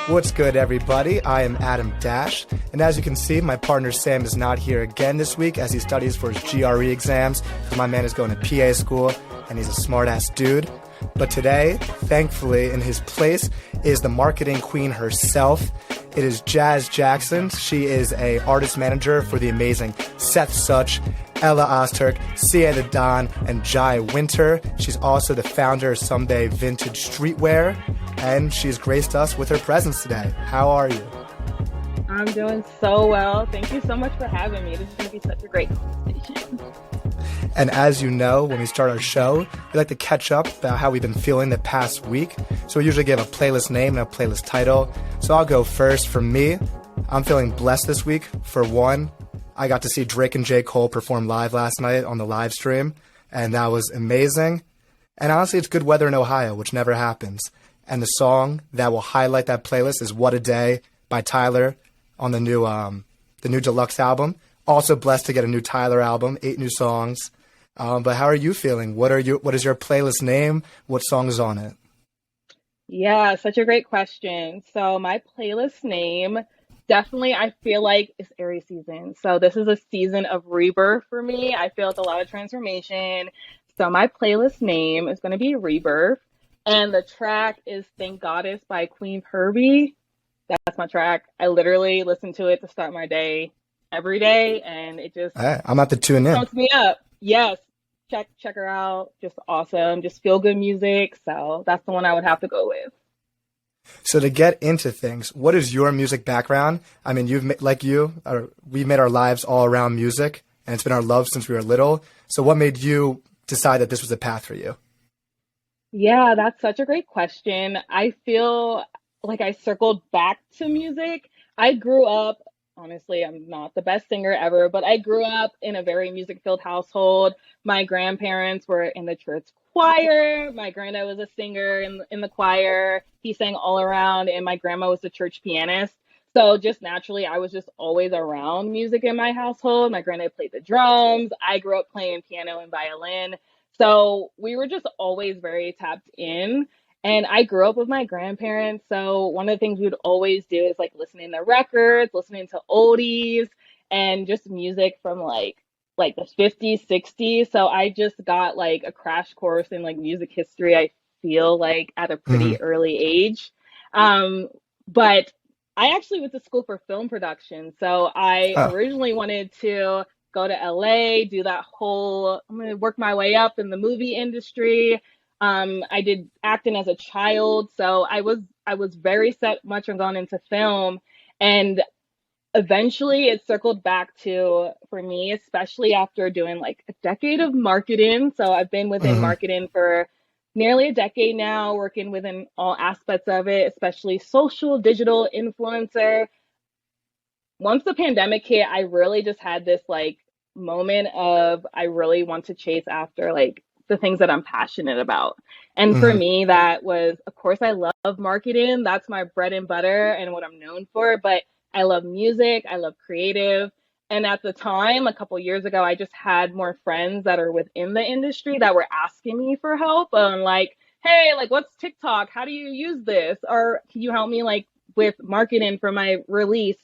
What's good, everybody? I am Adam Dash, and as you can see, my partner Sam is not here again this week as he studies for his GRE exams, because my man is going to PA school, and he's a smart-ass dude. But today, thankfully, in his place is the marketing queen herself. It is Jazz Jackson. She is a artist manager for the amazing Seth Such, Ella Ozturk, Sia the Don, and Jai Winter. She's also the founder of Someday Vintage Streetwear, and she's graced us with her presence today. How are you? I'm doing so well. Thank you so much for having me. This is going to be such a great conversation. And as you know, when we start our show, we like to catch up about how we've been feeling the past week. So we usually give a playlist name and a playlist title. So I'll go first. For me, I'm feeling blessed this week. For one, I got to see Drake and J. Cole perform live last night on the live stream, and that was amazing. And honestly, it's good weather in Ohio, which never happens. And the song that will highlight that playlist is What a Day by Tyler on the new Deluxe album. Also blessed to get a new Tyler album, 8 new songs. But how are you feeling? What is your playlist name? What song is on it? Yeah, such a great question. So my playlist name, definitely I feel like it's Aries season. So this is a season of rebirth for me. I feel it's a lot of transformation. So my playlist name is going to be Rebirth. And the track is Thank Goddess by Queen Herbie. That's my track. I literally listen to it to start my day every day. And it just I'm at the tune in. Pumps me up. Yes. Check her out. Just awesome. Just feel good music. So that's the one I would have to go with. So to get into things, what is your music background? I mean, we've made our lives all around music, and it's been our love since we were little. So what made you decide that this was a path for you? Yeah, that's such a great question. I feel like I circled back to music. I grew up, honestly, I'm not the best singer ever, but I grew up in a very music-filled household. My grandparents were in the church choir. My granddad was a singer in the choir. He sang all around, and my grandma was the church pianist. So just naturally, I was just always around music in my household. My granddad played the drums. I grew up playing piano and violin. So we were just always very tapped in. And I grew up with my grandparents. So one of the things we would always do is like listening to records, listening to oldies, and just music from like the 50s, 60s. So I just got like a crash course in like music history, I feel like at a pretty early age. But I actually went to school for film production. So I originally wanted to go to LA, do that whole, I'm going to work my way up in the movie industry. I did acting as a child, so I was very set much on going into film, and eventually it circled back to, for me, especially after doing like a decade of marketing. So I've been within marketing for nearly a decade now, working within all aspects of it, especially social, digital, influencer. Once the pandemic hit, I really just had this like moment of I really want to chase after like the things that I'm passionate about. And for me, that was, of course, I love marketing. That's my bread and butter and what I'm known for. But I love music. I love creative. And at the time, a couple years ago, I just had more friends that are within the industry that were asking me for help on like, hey, like, what's TikTok? How do you use this? Or can you help me like with marketing for my release?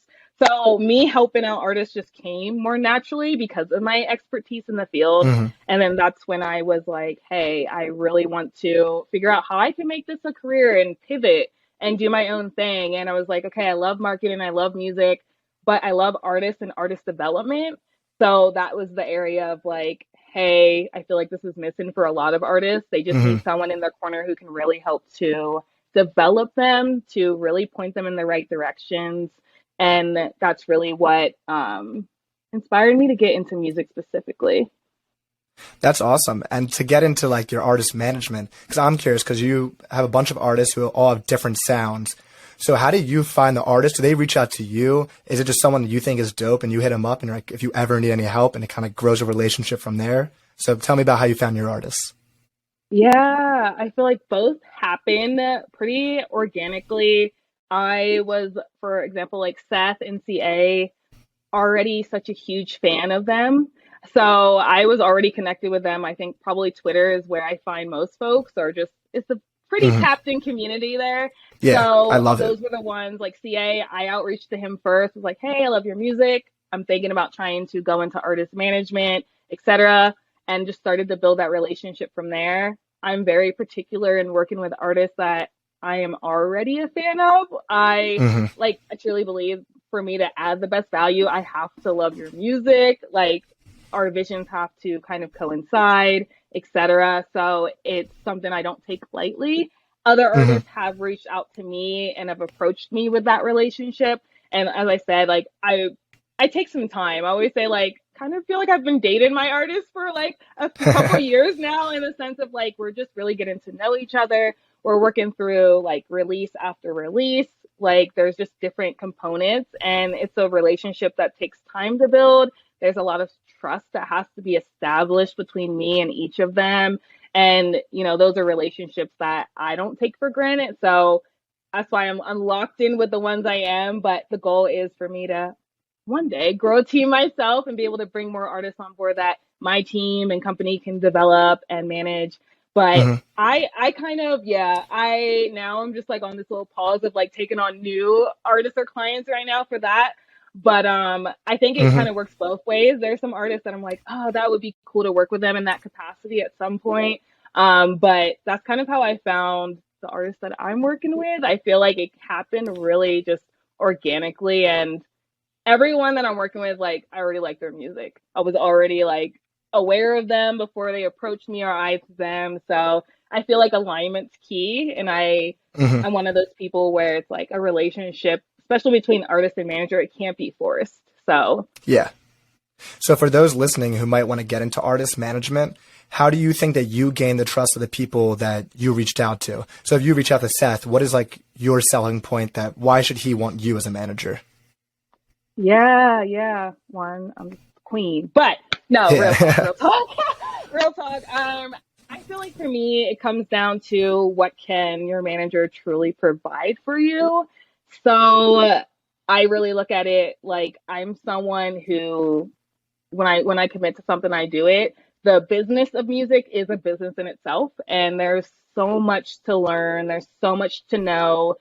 So me helping out artists just came more naturally because of my expertise in the field. And then that's when I was like, hey, I really want to figure out how I can make this a career and pivot and do my own thing. And I was like, okay, I love marketing, I love music, but I love artists and artist development. So that was the area of like, hey, I feel like this is missing for a lot of artists. They just need someone in their corner who can really help to develop them, to really point them in the right directions. And that's really what inspired me to get into music specifically. That's awesome. And to get into like your artist management, because I'm curious, because you have a bunch of artists who all have different sounds. So how do you find the artists? Do they reach out to you? Is it just someone that you think is dope and you hit them up and you're like, if you ever need any help, and it kind of grows a relationship from there? So tell me about how you found your artists. Yeah, I feel like both happen pretty organically. I was, for example, like Seth and CA, already such a huge fan of them. So I was already connected with them. I think probably Twitter is where I find most folks, or just it's the pretty Hmm. tapped in community there. Yeah, I So love it. those were the ones like CA. I outreached to him first. Was like, hey, I love your music. I'm thinking about trying to go into artist management, etc. And just started to build that relationship from there. I'm very particular in working with artists that I am already a fan of. Hmm. I truly believe for me to add the best value, I have to love your music. Like our visions have to kind of coincide, etc. So it's something I don't take lightly. Other Hmm. artists have reached out to me and have approached me with that relationship. And as I said, like I take some time. I always say like kind of feel like I've been dating my artist for like a couple years now in the sense of like we're just really getting to know each other. We're working through like release after release. Like there's just different components and it's a relationship that takes time to build. There's a lot of trust that has to be established between me and each of them. And, those are relationships that I don't take for granted. So that's why I'm locked in with the ones I am. But the goal is for me to one day grow a team myself and be able to bring more artists on board that my team and company can develop and manage. But Hmm. I kind of, yeah, I'm just like on this little pause of like taking on new artists or clients right now for that. But I think it Hmm. kind of works both ways. There's some artists that I'm like, oh, that would be cool to work with them in that capacity at some point. But that's kind of how I found the artists that I'm working with. I feel like it happened really just organically, and everyone that I'm working with, like, I already like their music. I was already like aware of them before they approached me or I to them. So I feel like alignment's key, and Hmm. I'm one of those people where it's like a relationship, especially between artist and manager, it can't be forced. So Yeah. So for those listening who might want to get into artist management, how do you think that you gain the trust of the people that you reached out to? So if you reach out to Seth, what is like your selling point that why should he want you as a manager? yeah. One, I'm the queen. But no, real talk, Yeah. real talk. Real talk. I feel like for me it comes down to what can your manager truly provide for you. So I really look at it like I'm someone who when I commit to something, I do it. The business of music is a business in itself, and there's so much to learn. There's so much to know,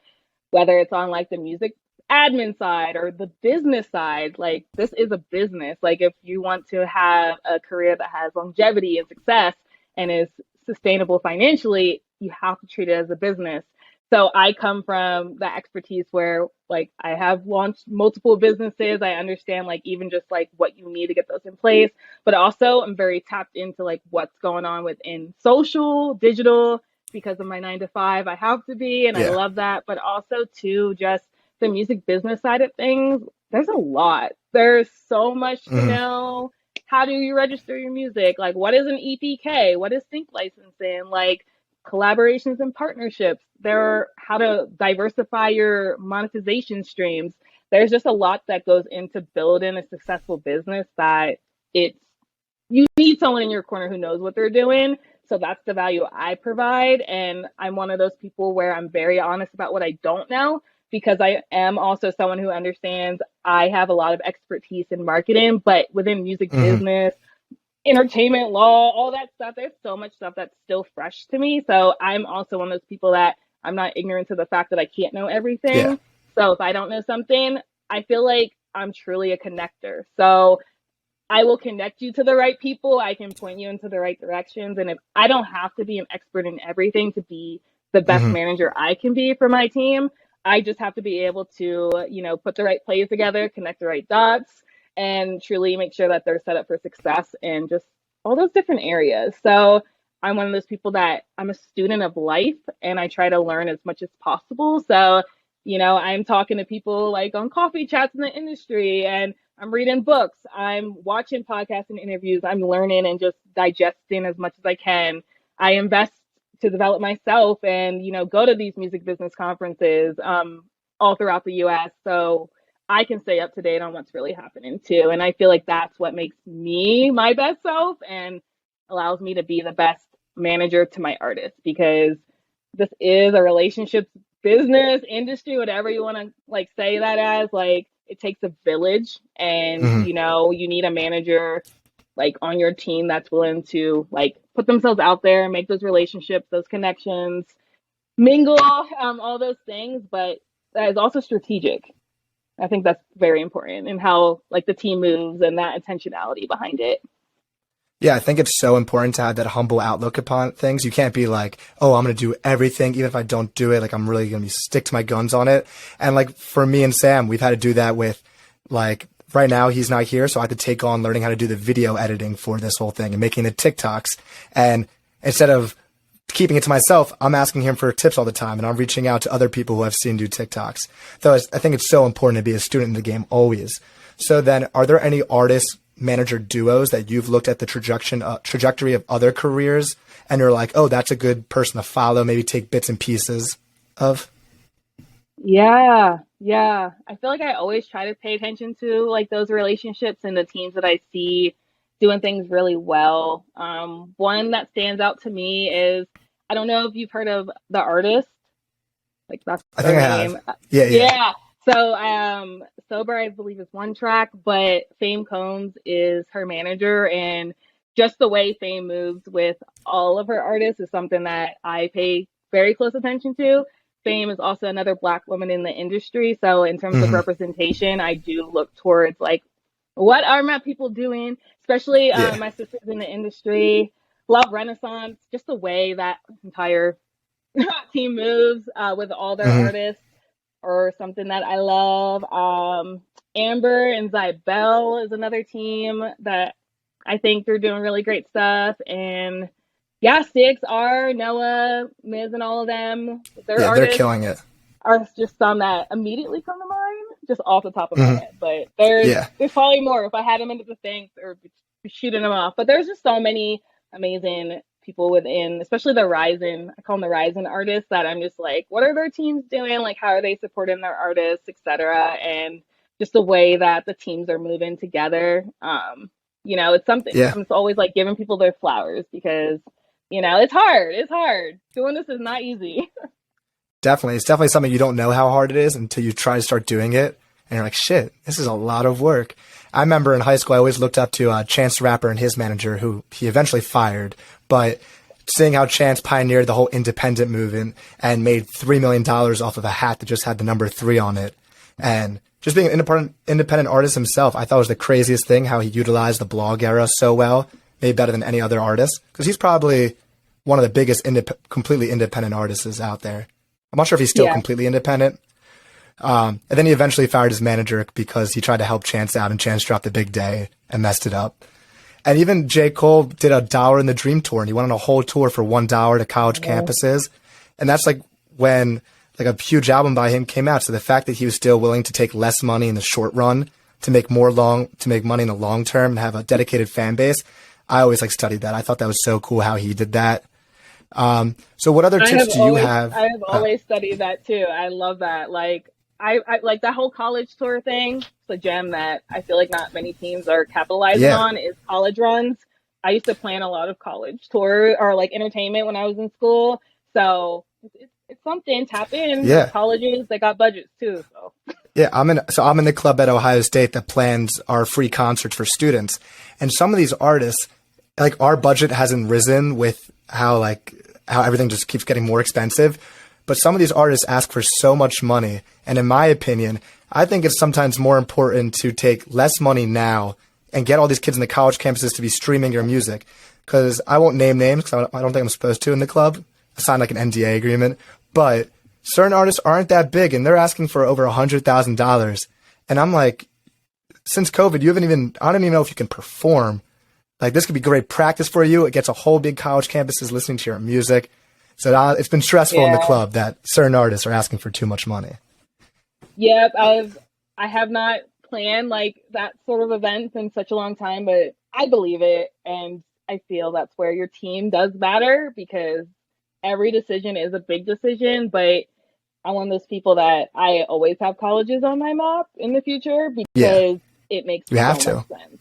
whether it's on like the music admin side or the business side. Like this is a business. Like if you want to have a career that has longevity and success and is sustainable financially, you have to treat it as a business. So I come from that expertise where like I have launched multiple businesses. I understand like even just like what you need to get those in place, but also I'm very tapped into like what's going on within social, digital, because of my 9 to 5. I have to be, and I Yeah. love that. But also too, just the music business side of things. There's a lot. There's so much to Hmm. know. How do you register your music? Like, what is an EPK? What is sync licensing? Like, collaborations and partnerships. There are how to diversify your monetization streams. There's just a lot that goes into building a successful business that it's you need someone in your corner who knows what they're doing. So that's the value I provide. And I'm one of those people where I'm very honest about what I don't know, because I am also someone who understands I have a lot of expertise in marketing, but within music Hmm. business, entertainment law, all that stuff, there's so much stuff that's still fresh to me. So I'm also one of those people that I'm not ignorant to the fact that I can't know Yeah. everything. So if I don't know something, I feel like I'm truly a connector. So I will connect you to the right people. I can point you into the right directions. And if I don't have to be an expert in everything to be the best Hmm. manager I can be for my team, I just have to be able to, put the right plays together, connect the right dots, and truly make sure that they're set up for success in just all those different areas. So I'm one of those people that I'm a student of life and I try to learn as much as possible. So, I'm talking to people like on coffee chats in the industry, and I'm reading books, I'm watching podcasts and interviews, I'm learning and just digesting as much as I can. I invest to develop myself and, go to these music business conferences all throughout the US. So I can stay up to date on what's really happening too. And I feel like that's what makes me my best self and allows me to be the best manager to my artists, because this is a relationships business industry, whatever you want to like say that as. Like it takes a village, and Hmm. you need a manager like on your team that's willing to like put themselves out there, make those relationships, those connections, mingle, all those things, but that is also strategic. I think that's very important in how like the team moves and that intentionality behind it. Yeah, I think it's so important to have that humble outlook upon things. You can't be like, oh, I'm going to do everything, even if I don't do it. Like, I'm really going to stick to my guns on it. And like for me and Sam, we've had to do that with like right now he's not here. So I have to take on learning how to do the video editing for this whole thing and making the TikToks. And instead of keeping it to myself, I'm asking him for tips all the time. And I'm reaching out to other people who I've seen do TikToks. Though I think it's so important to be a student in the game always. So then are there any artists manager duos that you've looked at the trajectory of other careers and you're like, oh, that's a good person to follow, maybe take bits and pieces of? Yeah, yeah. I feel like I always try to pay attention to like those relationships and the teams that I see doing things really well. One that stands out to me is I don't know if you've heard of the artist, like that's I their think I name. have. Yeah, yeah. Yeah. So Sober I believe is one track, but Fame Combs is her manager, and just the way Fame moves with all of her artists is something that I pay very close attention to. Fame is also another Black woman in the industry, so in terms of Hmm. representation, I do look towards like what are my people doing, especially Yeah. my sisters in the industry. Love Renaissance, just the way that entire team moves with all their Hmm. artists or something that I love. Amber and Zybel is another team that I think they're doing really great stuff. And yeah, CXR, Noah, Miz, and all of them, their Yeah, they're artists killing it. are just some that immediately come to mind, just off the top of my Hmm. head. But there's Yeah. there's probably more if I had them into the things or shooting them off. But there's just so many amazing people within, especially the rising. I call them the rising artists. That I'm just like, what are their teams doing? Like, how are they supporting their artists, etc. And just the way that the teams are moving together. It's something. Yeah. I'm always like giving people their flowers because it's hard. It's hard. Doing this is not easy. Definitely. It's definitely something you don't know how hard it is until you try to start doing it. And you're like, shit, this is a lot of work. I remember in high school, I always looked up to Chance the Rapper and his manager, who he eventually fired. But seeing how Chance pioneered the whole independent movement and made $3 million off of a hat that just had the number 3 on it. And just being an independent artist himself, I thought was the craziest thing how he utilized the blog era so well, maybe better than any other artist. Because he's probably one of the biggest completely independent artists out there. I'm not sure if he's still Yeah. completely independent. And then he eventually fired his manager because he tried to help Chance out, and Chance dropped the big day and messed it up. And even J. Cole did a Dollar in the Dream tour, and he went on a whole tour for $1 to college campuses. And that's like when like a huge album by him came out. So the fact that he was still willing to take less money in the short run to make money in the long term and have a dedicated fan base, I always like studied that. I thought that was so cool how he did that. So what other tips do you have? I have always studied that too. I love that. Like I like that whole college tour thing. It's a gem that I feel like not many teams are capitalizing Yeah. on is college runs. I used to plan a lot of college tour or like entertainment when I was in school. So it's something. Tap in. Yeah. Colleges, they got budgets too. So Yeah, I'm in the club at Ohio State that plans our free concerts for students. And some of these artists, like our budget hasn't risen with how everything just keeps getting more expensive. But some of these artists ask for so much money. And in my opinion, I think it's sometimes more important to take less money now and get all these kids in the college campuses to be streaming your music. Because I won't name names because I don't think I'm supposed to in the club. I signed like an NDA agreement. But certain artists aren't that big and they're asking for over $100,000. And I'm like, since COVID, I don't even know if you can perform. Like this could be great practice for you. It gets a whole big college campuses listening to your music. So it's been stressful in the yeah. club that certain artists are asking for too much money. Yep, I have not planned like that sort of event in such a long time, but I believe it, and I feel that's where your team does matter because every decision is a big decision. But I'm one of those people that I always have colleges on my map in the future Yeah, because it makes you have so to. much sense.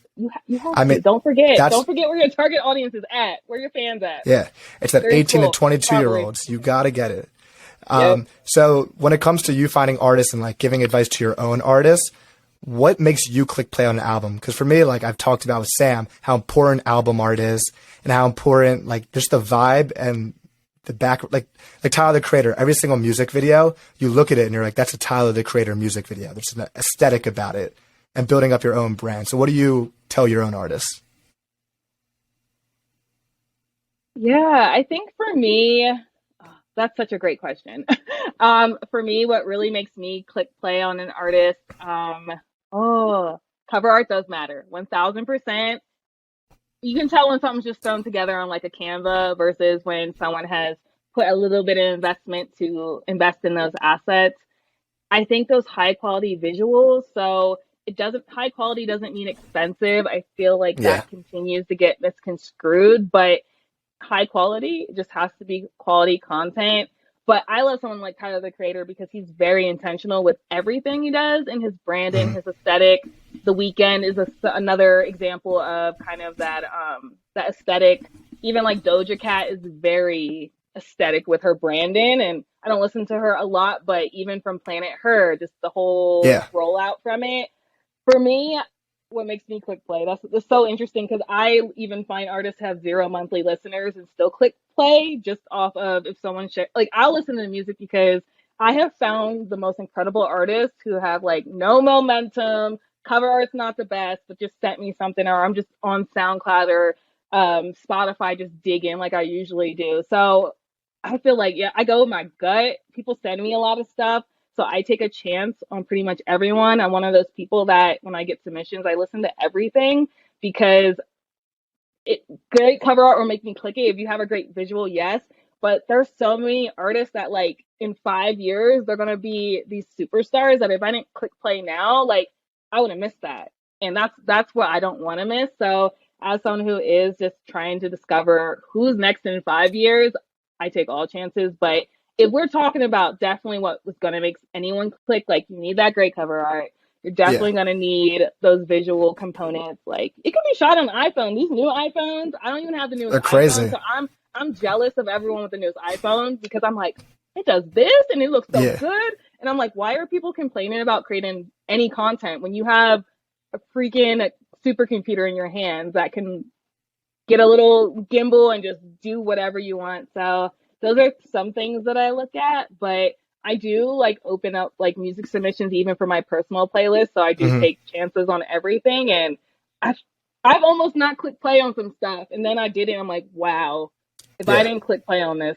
You have I to. mean, Don't forget. that's, Don't forget where your target audience is at. Where your fans at. yeah, it's that They're in 18 to school, 22 year probably. olds. You got to get it. Yep. So when it comes to you finding artists and like giving advice to your own artists, what makes you click play on an album? Because for me, like I've talked about with Sam, how important album art is and how important like just the vibe and the back, like Tyler, the Creator, every single music video, you look at it and you're like, that's a Tyler, the Creator music video. There's an aesthetic about it and building up your own brand. So what do you tell your own artists? Yeah, I think for me, that's such a great question. For me, what really makes me click play on an artist, oh, cover art does matter. 1000%. You can tell when something's just thrown together on like a Canva versus when someone has put a little bit of investment to invest in those assets. I think those high quality visuals, so high quality doesn't mean expensive. I feel like Yeah. that continues to get misconstrued, but high quality just has to be quality content. But I love someone like Tyler the Creator because he's very intentional with everything he does and his brand and his aesthetic. The Weeknd is another example of kind of that aesthetic. Even like Doja Cat is very aesthetic with her branding, and I don't listen to her a lot, but even from Planet Her, just the whole Yeah. rollout from it. For me, what makes me click play, that's so interesting because I even find artists have 0 monthly listeners and still click play just off of if someone like I'll listen to music because I have found the most incredible artists who have like no momentum, cover art's not the best, but just sent me something, or I'm just on SoundCloud or Spotify just digging like I usually do. So I feel like, yeah, I go with my gut. People send me a lot of stuff. So I take a chance on pretty much everyone. I'm one of those people that when I get submissions, I listen to everything because great cover art will make me click it. If you have a great visual, yes. But there's so many artists that like in 5 years, they're going to be these superstars that if I didn't click play now, like I would have missed that. And that's what I don't want to miss. So as someone who is just trying to discover who's next in 5 years, I take all chances. But if we're talking about definitely what was going to make anyone click, like you need that great cover art. You're definitely going to need those visual components. Like it can be shot on an iPhone. These new iPhones, I don't even have the newest They're crazy. iPhone. So I'm jealous of everyone with the newest iPhone because I'm like, it does this and it looks so good. And I'm like, why are people complaining about creating any content when you have a freaking supercomputer in your hands that can get a little gimbal and just do whatever you want? So those are some things that I look at, but I do like open up like music submissions even for my personal playlist. So I do take chances on everything, and I've almost not clicked play on some stuff, and then I did it. And I'm like, wow, if I didn't click play on this,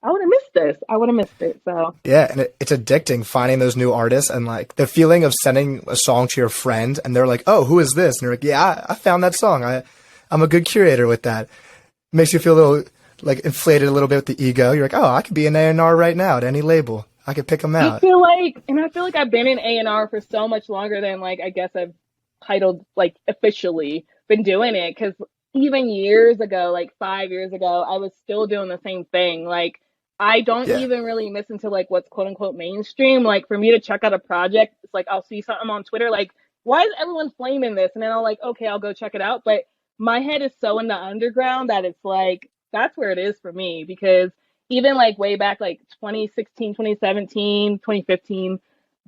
I would have missed this. I would have missed it. So yeah, and it's addicting finding those new artists and like the feeling of sending a song to your friend and they're like, oh, who is this? And you're like, yeah, I found that song. I'm a good curator with that. It makes you feel a little like inflated a little bit with the ego. You're like, oh, I could be an A&R right now at any label. I could pick them out. I feel like I've been in A&R for so much longer than like I guess I've titled like officially been doing it, because even years ago, like 5 years ago, I was still doing the same thing. Like I don't even really listen to like what's quote unquote mainstream. Like for me to check out a project, it's like I'll see something on Twitter like, why is everyone flaming this? And then I'll like, okay, I'll go check it out. But my head is so in the underground that it's like that's where it is for me, because even like way back like 2016, 2017, 2015,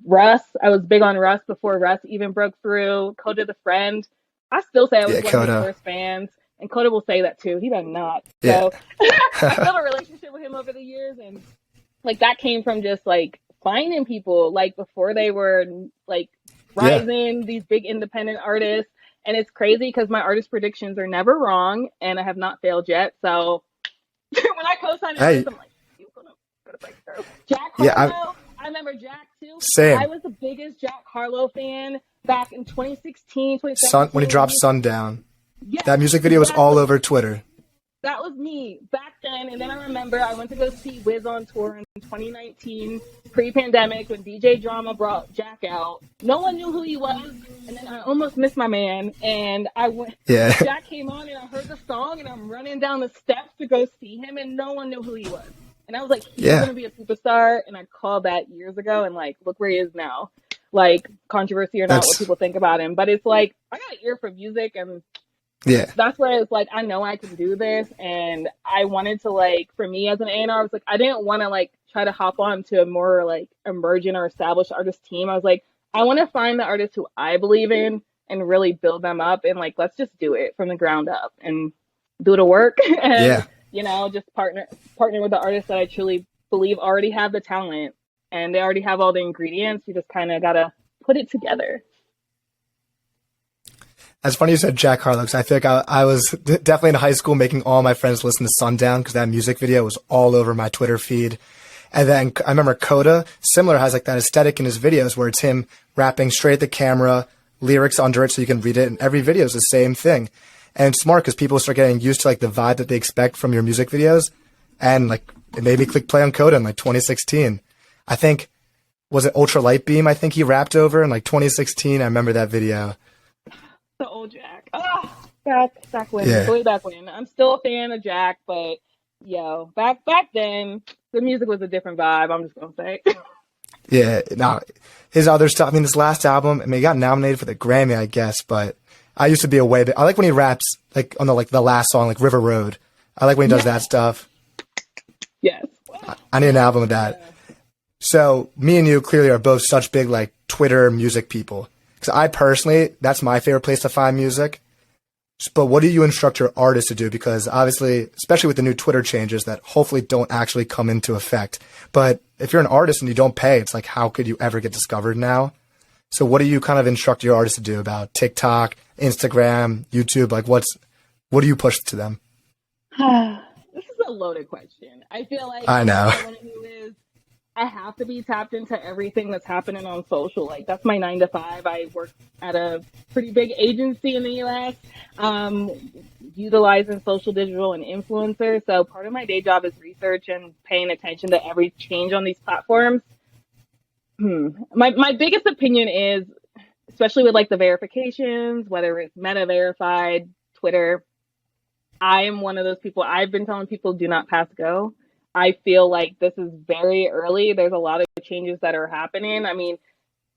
Russ, I was big on Russ before Russ even broke through. Coda the Friend, I still say I was one of his first fans, and Coda will say that too. He does not. So I built a relationship with him over the years, and like that came from just like finding people like before they were like rising, these big independent artists. And it's crazy because my artist predictions are never wrong, and I have not failed yet. So when I co-signed it, I'm like, you're gonna break through. Jack Harlow, I remember Jack too. Same. I was the biggest Jack Harlow fan back in 2016, 2017. When he dropped Sundown. Yes, that music video was all over Twitter. That was me back then. And then I remember I went to go see Wiz on tour in 2019, pre-pandemic, when DJ Drama brought Jack out. No one knew who he was. And then I almost missed my man. And I went, Jack came on and I heard the song, and I'm running down the steps to go see him, and no one knew who he was. And I was like, he's going to be a superstar. And I called that years ago, and like, look where he is now. Like, controversy or not, what people think about him. But it's like, I got an ear for music, and that's where it's like, I know I can do this. And I wanted to like, for me as an A&R, I was like, I didn't want to like try to hop on to a more like emergent or established artist team. I was like, I want to find the artists who I believe in and really build them up, and like, let's just do it from the ground up and do the work and just partner with the artists that I truly believe already have the talent and they already have all the ingredients. You just kind of gotta put it together. As funny you said Jack Harlow, 'cause I feel like I was definitely in high school making all my friends listen to Sundown because that music video was all over my Twitter feed. And then I remember Coda, similar, has like that aesthetic in his videos where it's him rapping straight at the camera, lyrics under it so you can read it, and every video is the same thing. And it's smart because people start getting used to like the vibe that they expect from your music videos. And like it made me click play on Coda in like 2016. I think, was it Ultra Light Beam? I think he rapped over in like 2016. I remember that video. The old Jack. Oh, back when, way back when. I'm still a fan of Jack, but back then the music was a different vibe. I'm just gonna say. Yeah, no, his other stuff. I mean, this last album. I mean, he got nominated for the Grammy, I guess. But I used to be I like when he raps like on the last song, like River Road. I like when he does that stuff. Yes. I need an album of that. So me and you clearly are both such big like Twitter music people. Because I personally, that's my favorite place to find music. But what do you instruct your artists to do? Because obviously, especially with the new Twitter changes that hopefully don't actually come into effect. But if you're an artist and you don't pay, it's like, how could you ever get discovered now? So what do you kind of instruct your artists to do about TikTok, Instagram, YouTube? Like what do you push to them? This is a loaded question. I feel like I know. I have to be tapped into everything that's happening on social. Like that's my 9 to 5. I work at a pretty big agency in the US, utilizing social, digital, and influencers. So part of my day job is research and paying attention to every change on these platforms. My biggest opinion is, especially with like the verifications, whether it's Meta verified, Twitter, I am one of those people. I've been telling people do not pass go. I feel like this is very early. There's a lot of changes that are happening. I mean,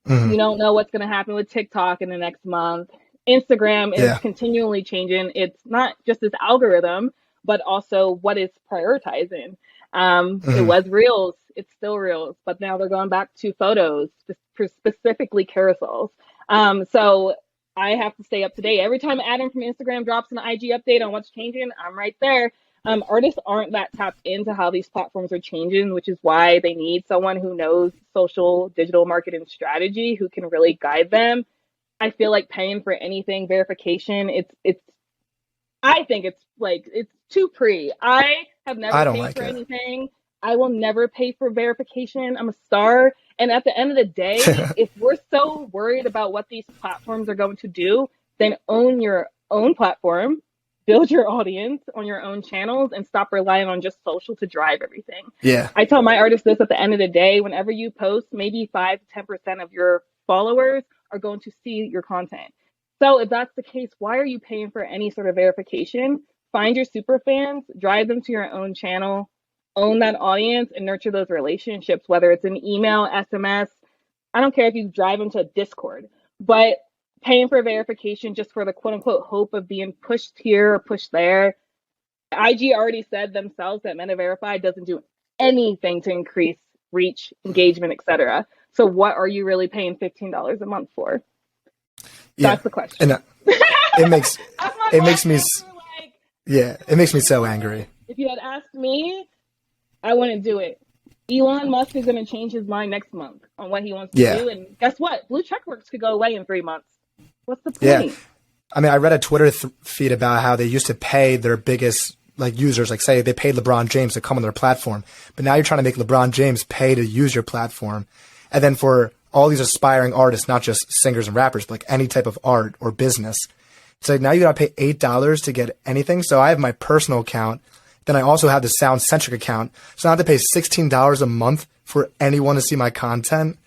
you don't know what's going to happen with TikTok in the next month. Instagram is continually changing. It's not just this algorithm, but also what it's prioritizing. It was Reels. It's still Reels, but now they're going back to photos, specifically carousels. So I have to stay up to date. Every time Adam from Instagram drops an IG update on what's changing, I'm right there. Artists aren't that tapped into how these platforms are changing, which is why they need someone who knows social digital marketing strategy, who can really guide them. I feel like paying for anything verification, I think it's too pre. I have never paid for anything. I will never pay for verification. I'm a star. And at the end of the day, if we're so worried about what these platforms are going to do, then own your own platform. Build your audience on your own channels and stop relying on just social to drive everything. Yeah. I tell my artists this at the end of the day, whenever you post, maybe 5 to 10% of your followers are going to see your content. So if that's the case, why are you paying for any sort of verification? Find your super fans, drive them to your own channel, own that audience and nurture those relationships, whether it's an email, SMS. I don't care if you drive them to Discord, but paying for verification just for the quote unquote hope of being pushed here or pushed there. IG already said themselves that Meta Verified doesn't do anything to increase reach, engagement, etc. So what are you really paying $15 a month for? That's the question. And it makes me so angry. If you had asked me, I wouldn't do it. Elon Musk is going to change his mind next month on what he wants to do. And guess what? Blue checkmarks could go away in 3 months. What's the point? Yeah. I mean, I read a Twitter feed about how they used to pay their biggest like users, like say they paid LeBron James to come on their platform, but now you're trying to make LeBron James pay to use your platform. And then for all these aspiring artists, not just singers and rappers, but like any type of art or business, it's like now you got to pay $8 to get anything. So I have my personal account. Then I also have the SoundCentric account. So I have to pay $16 a month for anyone to see my content.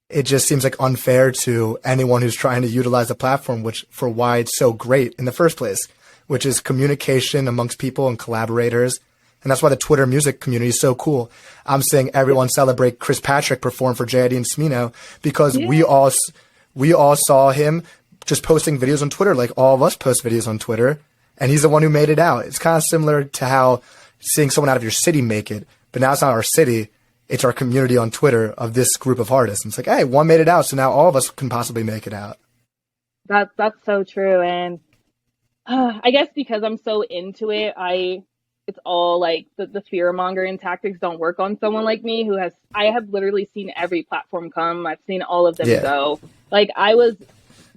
It just seems like unfair to anyone who's trying to utilize the platform, which for why it's so great in the first place, which is communication amongst people and collaborators. And that's why the Twitter music community is so cool. I'm seeing everyone celebrate Chris Patrick perform for JID and Smino because we all saw him just posting videos on Twitter, like all of us post videos on Twitter. And he's the one who made it out. It's kind of similar to how seeing someone out of your city make it, but now it's not our city. It's our community on Twitter of this group of artists. And it's like, hey, one made it out, so now all of us can possibly make it out. That's so true. And I guess because I'm so into it, I it's all like the fear mongering tactics don't work on someone like me I have literally seen every platform come. I've seen all of them Yeah. go. Like I was,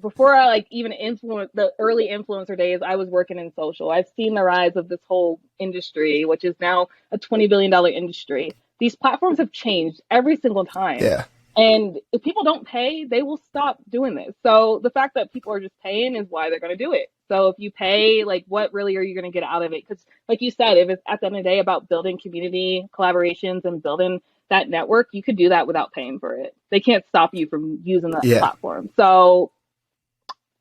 before I like even influence the early influencer days, I was working in social. I've seen the rise of this whole industry, which is now a $20 billion industry. These platforms have changed every single time. Yeah. And if people don't pay, they will stop doing this. So the fact that people are just paying is why they're going to do it. So if you pay, like, what really are you going to get out of it? Because like you said, if it's at the end of the day about building community collaborations and building that network, you could do that without paying for it. They can't stop you from using that Yeah. platform. So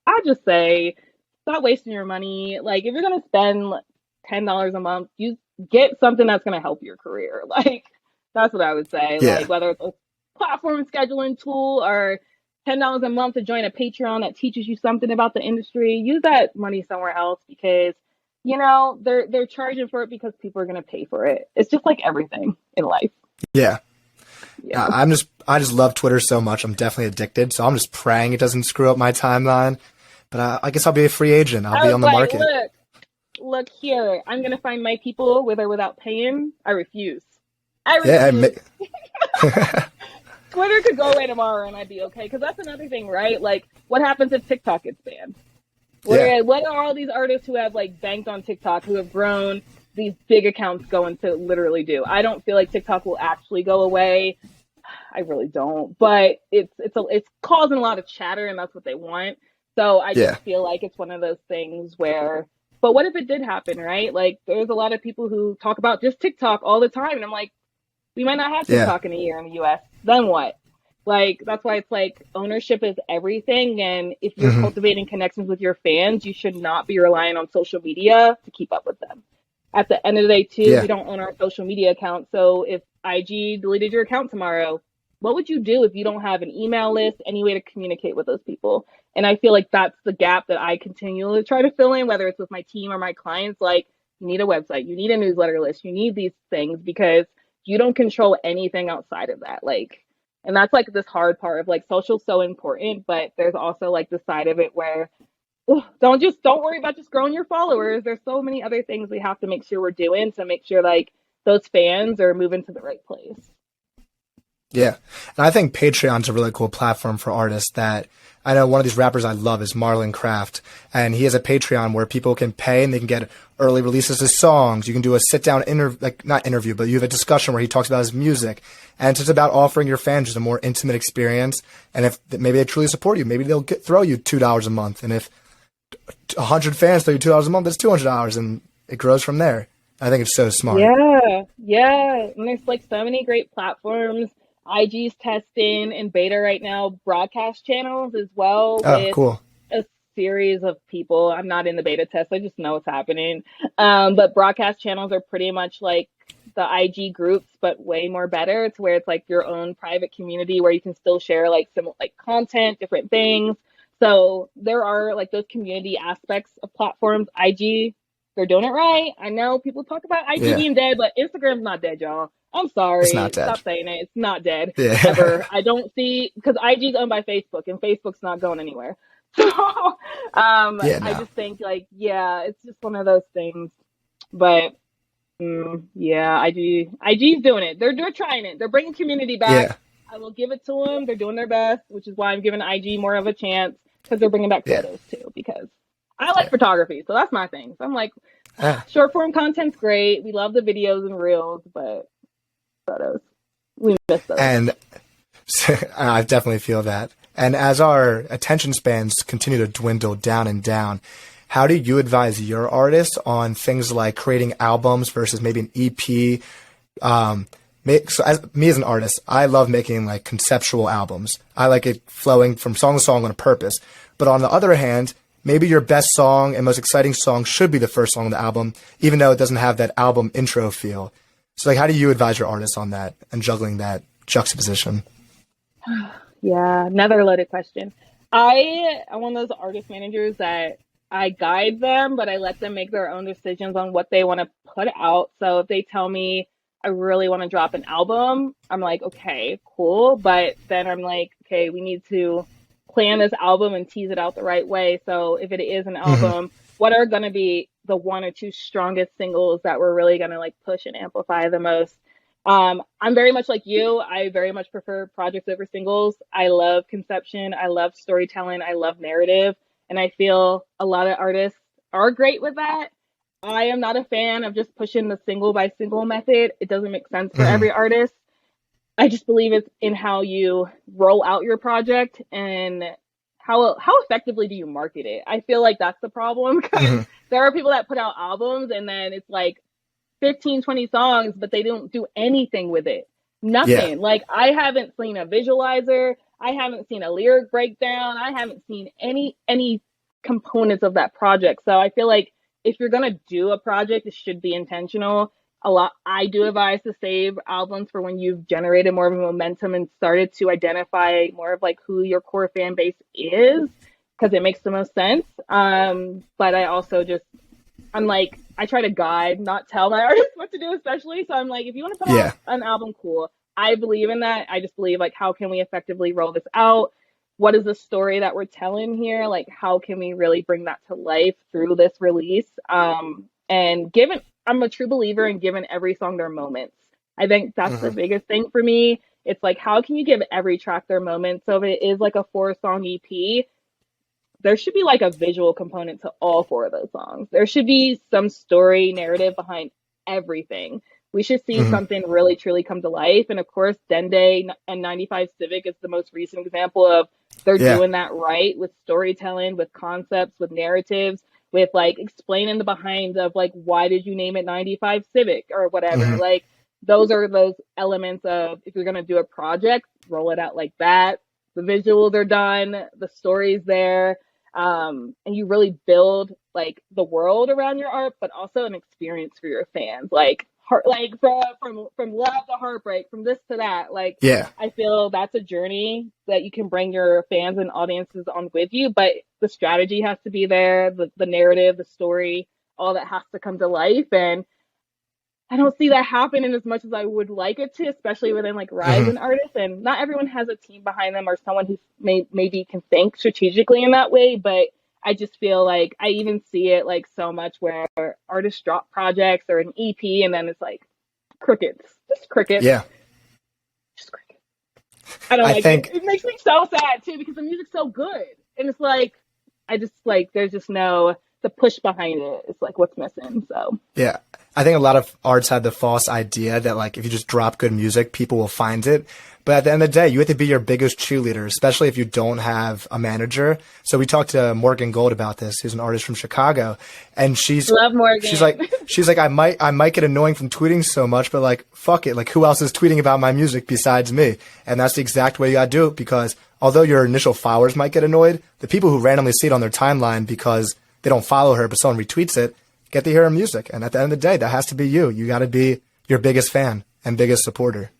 I just say, stop wasting your money. Like, if you're going to spend $10 a month, you get something that's going to help your career. Like, that's what I would say. Yeah. Like, whether it's a platform scheduling tool or $10 a month to join a Patreon that teaches you something about the industry, use that money somewhere else, because you know they're charging for it because people are going to pay for it. It's just like everything in life. Yeah. Yeah. I just love Twitter so much. I'm definitely addicted. So I'm just praying it doesn't screw up my timeline. But I guess I'll be a free agent. I'll be on the like, market. Look here. I'm going to find my people with or without paying. I refuse. Yeah. Twitter could go away tomorrow and I'd be okay. Because that's another thing, right? Like, what happens if TikTok gets banned? What are all these artists who have like banked on TikTok, who have grown these big accounts, going to literally do? I don't feel like TikTok will actually go away. I really don't. But it's causing a lot of chatter, and that's what they want. So I just feel like it's one of those things where, but what if it did happen, right? Like, there's a lot of people who talk about just TikTok all the time, and I'm like, we might not have TikTok in a year in the US. Then what? Like, that's why it's like ownership is everything. And if you're cultivating connections with your fans, you should not be relying on social media to keep up with them. At the end of the day, too, we don't own our social media account. So if IG deleted your account tomorrow, what would you do if you don't have an email list, any way to communicate with those people? And I feel like that's the gap that I continually try to fill in, whether it's with my team or my clients. Like, you need a website, you need a newsletter list, you need these things, because you don't control anything outside of that. Like, and that's like this hard part of like social's so important, but there's also like the side of it where don't worry about just growing your followers. There's so many other things we have to make sure we're doing to make sure like those fans are moving to the right place. Yeah. And I think Patreon's a really cool platform for artists. That I know one of these rappers I love is Marlon Craft, and he has a Patreon where people can pay and they can get early releases of songs. You can do a sit-down not interview, but you have a discussion where he talks about his music. And it's just about offering your fans just a more intimate experience. And if maybe they truly support you, maybe they'll throw you $2 a month. And if 100 fans throw you $2 a month, that's $200, and it grows from there. I think it's so smart. Yeah. And there's like so many great platforms. IG's testing in beta right now broadcast channels as well. Oh, cool. A series of people. I'm not in the beta test. I just know what's happening. But broadcast channels are pretty much like the IG groups, but way more better. It's where it's like your own private community where you can still share like some like content, different things. So there are like those community aspects of platforms. IG, they're doing it right. I know people talk about IG being dead, but Instagram's not dead, y'all. I'm sorry. It's not dead. Stop saying it. It's not dead. Yeah. Ever. I don't see, because IG's owned by Facebook and Facebook's not going anywhere. So I just think like, it's just one of those things. But IG's doing it. They're trying it. They're bringing community back. Yeah. I will give it to them. They're doing their best, which is why I'm giving IG more of a chance, because they're bringing back photos too, because I like photography. So that's my thing. So I'm like, short form content's great. We love the videos and reels, but photos, we miss those. And I definitely feel that. And as our attention spans continue to dwindle down and down, how do you advise your artists on things like creating albums versus maybe an EP? So as an artist, I love making like conceptual albums. I like it flowing from song to song on a purpose. But on the other hand, maybe your best song and most exciting song should be the first song on the album, even though it doesn't have that album intro feel. So like, how do you advise your artists on that and juggling that juxtaposition? Yeah, another loaded question. I'm one of those artist managers that I guide them, but I let them make their own decisions on what they want to put out. So if they tell me I really want to drop an album, I'm like, okay, cool. But then I'm like, okay, we need to plan this album and tease it out the right way. So if it is an album, what are going to be the one or two strongest singles that were really going to like push and amplify the most. I'm very much like you. I very much prefer projects over singles. I love conception. I love storytelling. I love narrative. And I feel a lot of artists are great with that. I am not a fan of just pushing the single by single method. It doesn't make sense for every artist. I just believe it's in how you roll out your project and how effectively do you market it. I feel like that's the problem because there are people that put out albums and then it's like 15, 20 songs, but they don't do anything with it. Nothing. Yeah. Like I haven't seen a visualizer. I haven't seen a lyric breakdown. I haven't seen any components of that project. So I feel like if you're going to do a project, it should be intentional. I do advise to save albums for when you've generated more of a momentum and started to identify more of like who your core fan base is, because it makes the most sense. But I also I try to guide, not tell my artists what to do, especially. So I'm like, if you want to put out an album, cool. I believe in that. I just believe like, how can we effectively roll this out? What is the story that we're telling here? Like, how can we really bring that to life through this release? And I'm a true believer in giving every song their moments. I think that's the biggest thing for me. It's like, how can you give every track their moment? So if it is like a 4-song EP, there should be like a visual component to all 4 of those songs. There should be some story narrative behind everything. We should see something really truly come to life. And of course, Dende and 95 Civic is the most recent example of they're doing that right with storytelling, with concepts, with narratives, with like explaining the behind of like, why did you name it 95 Civic or whatever? Like those are those elements of, if you're going to do a project, roll it out like that. The visuals are done, the story's there. And you really build like the world around your art, but also an experience for your fans. Like from love to heartbreak, from this to that. Like, I feel that's a journey that you can bring your fans and audiences on with you, but the strategy has to be there, the narrative, the story, all that has to come to life. And I don't see that happening as much as I would like it to, especially within like rising artists. And not everyone has a team behind them or someone who maybe can think strategically in that way. But I just feel like I even see it like so much where artists drop projects or an EP and then it's like crickets, just crickets. Yeah. Just crickets. I don't think it makes me so sad too, because the music's so good. And it's like, there's just no, the push behind it. It's like what's missing. So yeah. I think a lot of artists have the false idea that like if you just drop good music, people will find it. But at the end of the day, you have to be your biggest cheerleader, especially if you don't have a manager. So we talked to Morgan Gold about this, who's an artist from Chicago, and love Morgan. She's like, I might get annoying from tweeting so much, but like, fuck it. Like, who else is tweeting about my music besides me? And that's the exact way you gotta do it, because although your initial followers might get annoyed, the people who randomly see it on their timeline because they don't follow her, but someone retweets it, get to hear her music. And at the end of the day, that has to be you. You got to be your biggest fan and biggest supporter.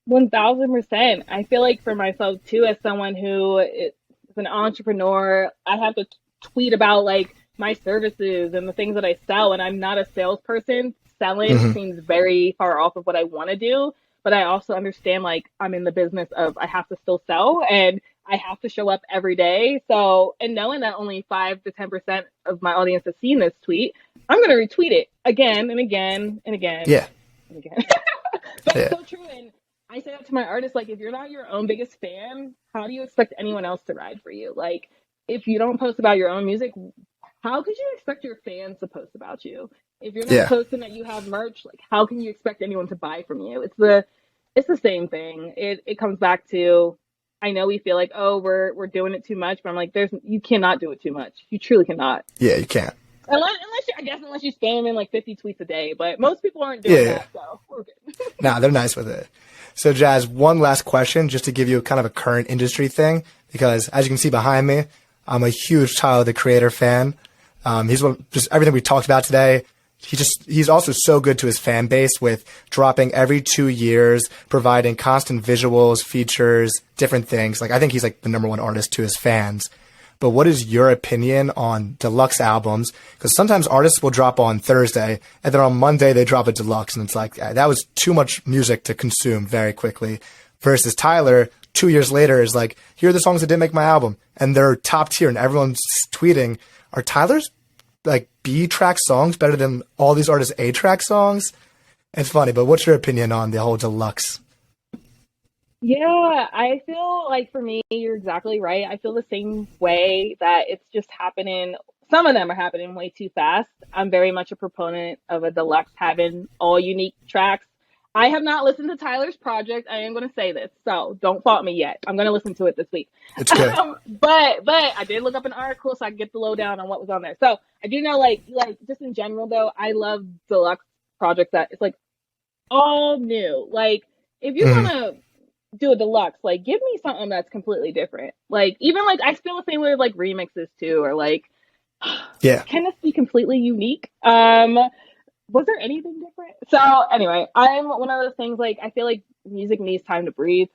1000%. I feel like for myself too, as someone who is an entrepreneur, I have to tweet about like my services and the things that I sell. And I'm not a salesperson. Selling seems very far off of what I want to do. But I also understand like I'm in the business of I have to still sell and I have to show up every day. So, and knowing that only 5 to 10% of my audience has seen this tweet, I'm going to retweet it again and again and again. Yeah. And again. But it's so true. And I say that to my artists, like, if you're not your own biggest fan, how do you expect anyone else to ride for you? Like, if you don't post about your own music, how could you expect your fans to post about you? If you're not posting that you have merch, like, how can you expect anyone to buy from you? It's the same thing. It comes back to, I know we feel like, oh, we're doing it too much, but I'm like, you cannot do it too much. You truly cannot. Yeah, you can't. Unless you spam in like 50 tweets a day, but most people aren't doing that, so we're good. Nah, they're nice with it. So Jazz, one last question, just to give you kind of a current industry thing, because as you can see behind me, I'm a huge Tyler, the Creator fan. Just everything we talked about today. He's also so good to his fan base with dropping every 2 years, providing constant visuals, features, different things. Like, I think he's like the #1 artist to his fans. But what is your opinion on deluxe albums? Because sometimes artists will drop on Thursday, and then on Monday they drop a deluxe, and it's like, that was too much music to consume very quickly. Versus Tyler, 2 years later, is like, here are the songs that didn't make my album, and they're top tier, and everyone's tweeting, are Tyler's like B-track songs better than all these artists' A-track songs. It's funny, but what's your opinion on the whole Deluxe? Yeah, I feel like for me, you're exactly right. I feel the same way that it's just happening. Some of them are happening way too fast. I'm very much a proponent of a deluxe having all unique tracks. I have not listened to Tyler's project. I am going to say this, so don't fault me yet. I'm going to listen to it this week. It's good. But I did look up an article so I can get the lowdown on what was on there. So I do know, like just in general though, I love deluxe projects that it's like all new. Like if you're gonna do a deluxe, like give me something that's completely different. Like even like I feel the same way with like remixes too, or like Yeah. can this be completely unique? Was there anything different? So anyway, I'm one of those things like I feel like music needs time to breathe.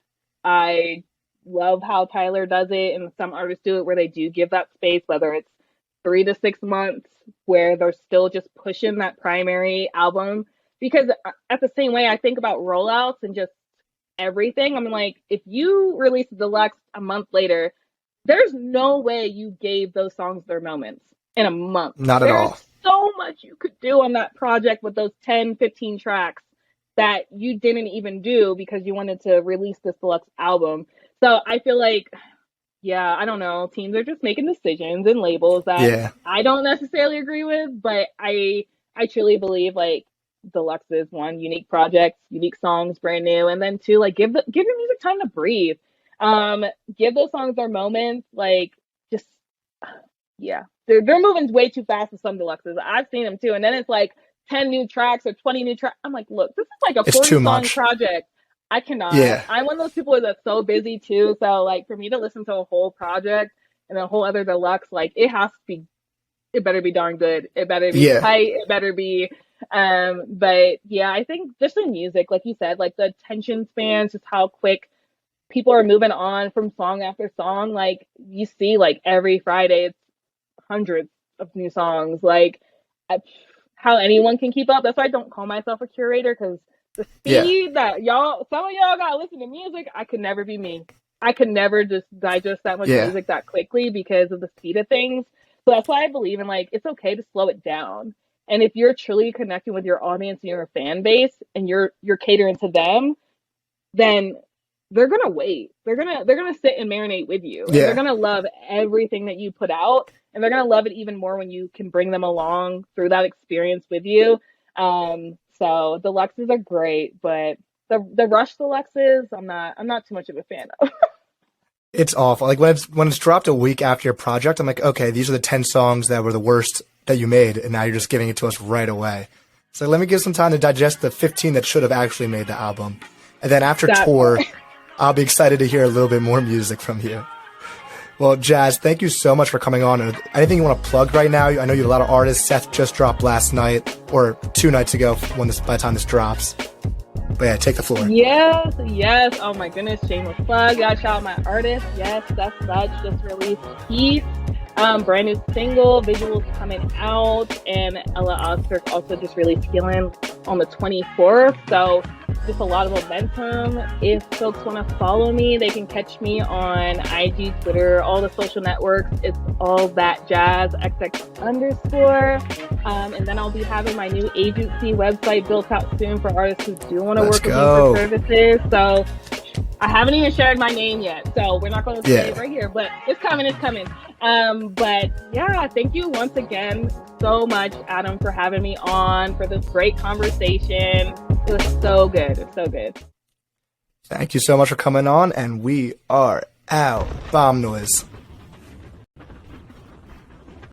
I love how Tyler does it, and some artists do it where they do give that space, whether it's 3 to 6 months where they're still just pushing that primary album. Because at the same way I think about rollouts and just everything, I'm like, if you release a deluxe a month later, there's no way you gave those songs their moments in a month. Not at all. So much you could do on that project with those 10, 15 tracks that you didn't even do because you wanted to release this deluxe album. So I feel like, yeah, I don't know, teams are just making decisions and labels that I don't necessarily agree with, but I truly believe like Deluxe is one, unique project, unique songs, brand new, and then two, like give the music time to breathe. Give those songs their moments, like just yeah. They're moving way too fast with some deluxes. I've seen them too. And then it's like 10 new tracks or 20 new tracks. I'm like, look, this is like a 40-song project. I cannot. Yeah. I'm one of those people that's so busy too. So like for me to listen to a whole project and a whole other deluxe, like it better be darn good. It better be tight. It better be but yeah, I think just in music, like you said, like the attention spans, just how quick people are moving on from song after song. Like you see like every Friday it's hundreds of new songs. Like how anyone can keep up. That's why I don't call myself a curator, because the speed that some of y'all gotta listen to music, I could never be me. I could never just digest that much music that quickly because of the speed of things. So that's why I believe in like it's okay to slow it down. And if you're truly connecting with your audience and your fan base and you're catering to them, then they're gonna wait. They're gonna sit and marinate with you. And they're gonna love everything that you put out, and they're gonna love it even more when you can bring them along through that experience with you. So deluxes are great, but the rush deluxes, I'm not too much of a fan of. It's awful. Like when it's dropped a week after your project, I'm like, okay, these are the 10 songs that were the worst that you made, and now you're just giving it to us right away. So let me give some time to digest the 15 that should have actually made the album. And then after tour, I'll be excited to hear a little bit more music from you. Well, Jazz, thank you so much for coming on. Anything you want to plug right now? I know you have a lot of artists. Seth just dropped last night, or 2 nights ago by the time this drops. But yeah, take the floor. Yes. Oh my goodness, shameless plug. Gotta shout out my artist. Yes, Seth just released Peace. Brand new single, visuals coming out, and Ella Ostrick also just released Healing on the 24th. So just a lot of momentum. If folks want to follow me, they can catch me on IG, Twitter, all the social networks. It's all that jazz XX_. And then I'll be having my new agency website built out soon for artists who do want to work with me for services. So I haven't even shared my name yet, so we're not going to say it right here, but it's coming. But yeah, thank you once again so much, Adam, for having me on for this great conversation. It was so good. It's so good. Thank you so much for coming on, and we are out. Bomb noise.